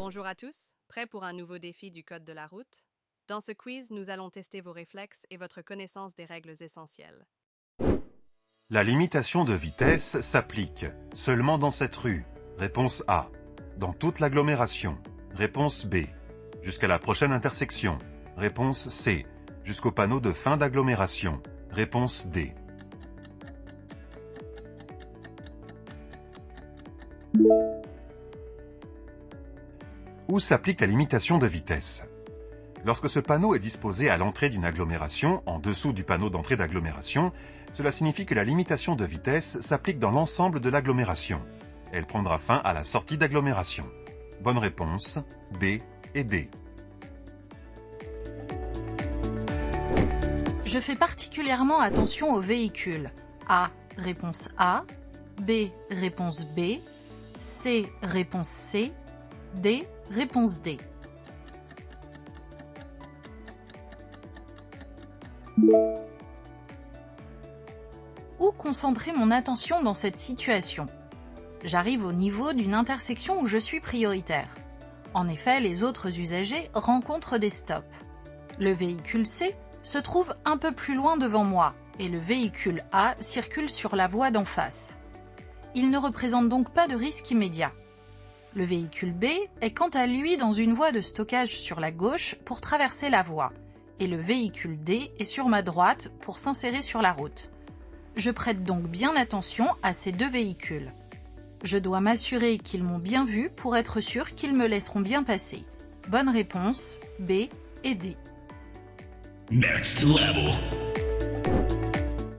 Bonjour à tous, prêts pour un nouveau défi du code de la route? Dans ce quiz, nous allons tester vos réflexes et votre connaissance des règles essentielles. La limitation de vitesse s'applique seulement dans cette rue. Réponse A. Dans toute l'agglomération. Réponse B. Jusqu'à la prochaine intersection. Réponse C. Jusqu'au panneau de fin d'agglomération. Réponse D. Où s'applique la limitation de vitesse? Lorsque ce panneau est disposé à l'entrée d'une agglomération, en dessous du panneau d'entrée d'agglomération, cela signifie que la limitation de vitesse s'applique dans l'ensemble de l'agglomération. Elle prendra fin à la sortie d'agglomération. Bonne réponse, B et D. Je fais particulièrement attention aux véhicules. A, réponse A. B, réponse B. C, réponse C. D, réponse D. Où concentrer mon attention dans cette situation? J'arrive au niveau d'une intersection où je suis prioritaire. En effet, les autres usagers rencontrent des stops. Le véhicule C se trouve un peu plus loin devant moi et le véhicule A circule sur la voie d'en face. Il ne représente donc pas de risque immédiat. Le véhicule B est quant à lui dans une voie de stockage sur la gauche pour traverser la voie et le véhicule D est sur ma droite pour s'insérer sur la route. Je prête donc bien attention à ces deux véhicules. Je dois m'assurer qu'ils m'ont bien vu pour être sûr qu'ils me laisseront bien passer. Bonne réponse, B et D. Next level.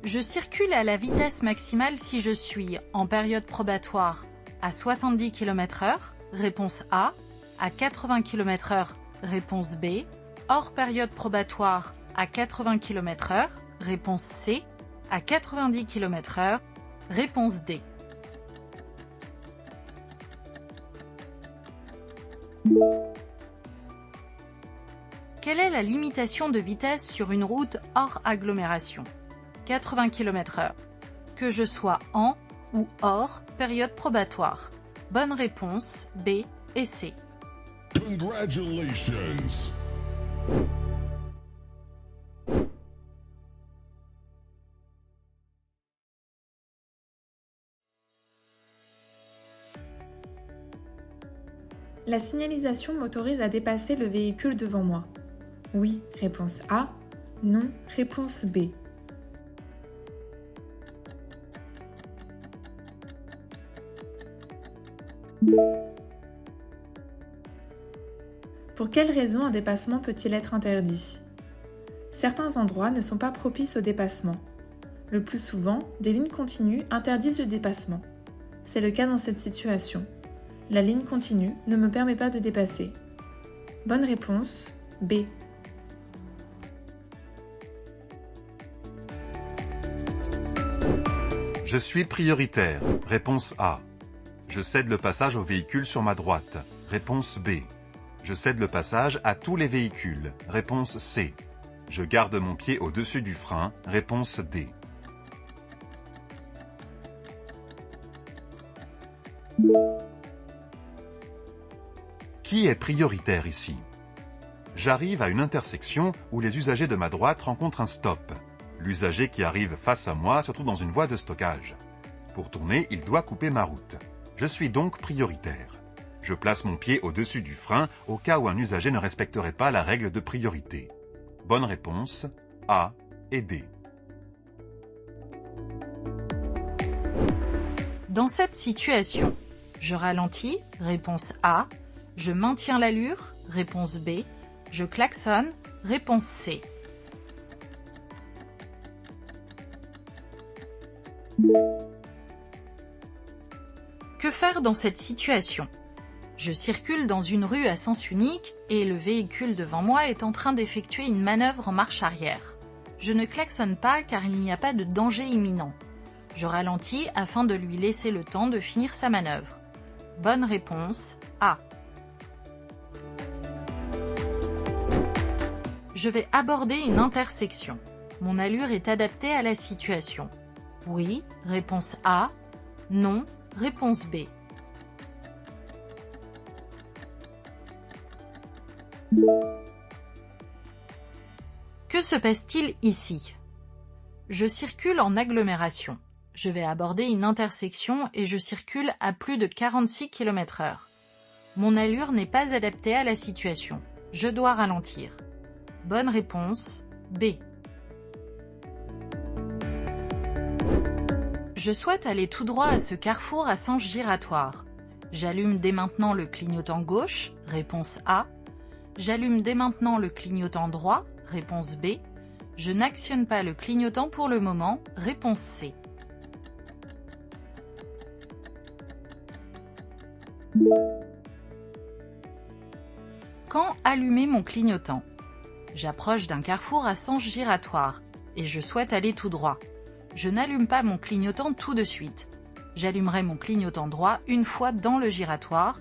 Je circule à la vitesse maximale si je suis en période probatoire à 70 km/h, réponse A, à 80 km/h, réponse B, hors période probatoire à 80 km/h, réponse C, à 90 km/h, réponse D. Quelle est la limitation de vitesse sur une route hors agglomération? 80 km/h. Que je sois en ou hors période probatoire. Bonne réponse, B et C. Congratulations. La signalisation m'autorise à dépasser le véhicule devant moi. Oui, réponse A. Non, réponse B. Pour quelles raisons un dépassement peut-il être interdit? Certains endroits ne sont pas propices au dépassement. Le plus souvent, des lignes continues interdisent le dépassement. C'est le cas dans cette situation. La ligne continue ne me permet pas de dépasser. Bonne réponse, B. Je suis prioritaire. Réponse A. Je cède le passage aux véhicules sur ma droite. Réponse B. Je cède le passage à tous les véhicules. Réponse C. Je garde mon pied au-dessus du frein. Réponse D. Qui est prioritaire ici? J'arrive à une intersection où les usagers de ma droite rencontrent un stop. L'usager qui arrive face à moi se trouve dans une voie de stockage. Pour tourner, il doit couper ma route. Je suis donc prioritaire. Je place mon pied au-dessus du frein au cas où un usager ne respecterait pas la règle de priorité. Bonne réponse, A et D. Dans cette situation, je ralentis, réponse A, je maintiens l'allure, réponse B, je klaxonne, réponse C. Que faire dans cette situation? Je circule dans une rue à sens unique et le véhicule devant moi est en train d'effectuer une manœuvre en marche arrière. Je ne klaxonne pas car il n'y a pas de danger imminent. Je ralentis afin de lui laisser le temps de finir sa manœuvre. Bonne réponse, A. Je vais aborder une intersection. Mon allure est adaptée à la situation. Oui, réponse A. Non, réponse B. Que se passe-t-il ici? Je circule en agglomération. Je vais aborder une intersection et je circule à plus de 46 km/h. Mon allure n'est pas adaptée à la situation. Je dois ralentir. Bonne réponse, B. Je souhaite aller tout droit à ce carrefour à sens giratoire. J'allume dès maintenant le clignotant gauche, réponse A. J'allume dès maintenant le clignotant droit, réponse B. Je n'actionne pas le clignotant pour le moment, réponse C. Quand allumer mon clignotant? J'approche d'un carrefour à sens giratoire et je souhaite aller tout droit. Je n'allume pas mon clignotant tout de suite. J'allumerai mon clignotant droit une fois dans le giratoire,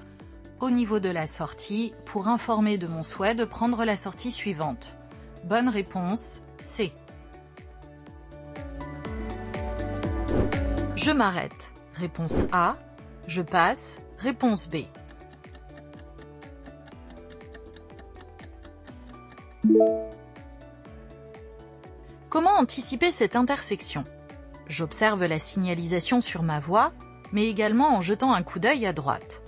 au niveau de la sortie, pour informer de mon souhait de prendre la sortie suivante. Bonne réponse, C. Je m'arrête. Réponse A. Je passe. Réponse B. Comment anticiper cette intersection? J'observe la signalisation sur ma voie, mais également en jetant un coup d'œil à droite.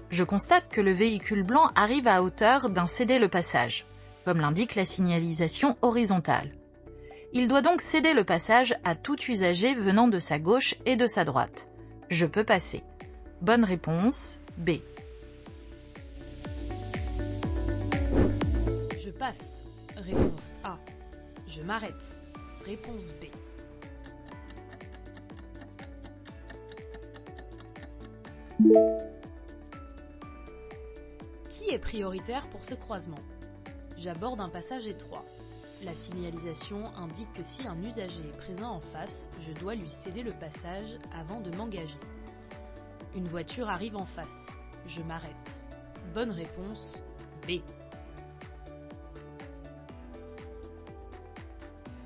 Je constate que le véhicule blanc arrive à hauteur d'un céder le passage, comme l'indique la signalisation horizontale. Il doit donc céder le passage à tout usager venant de sa gauche et de sa droite. Je peux passer. Bonne réponse, B. Je passe. Réponse A. Je m'arrête. Réponse B. Qui est prioritaire pour ce croisement? J'aborde un passage étroit. La signalisation indique que si un usager est présent en face, je dois lui céder le passage avant de m'engager. Une voiture arrive en face. Je m'arrête. Bonne réponse, B.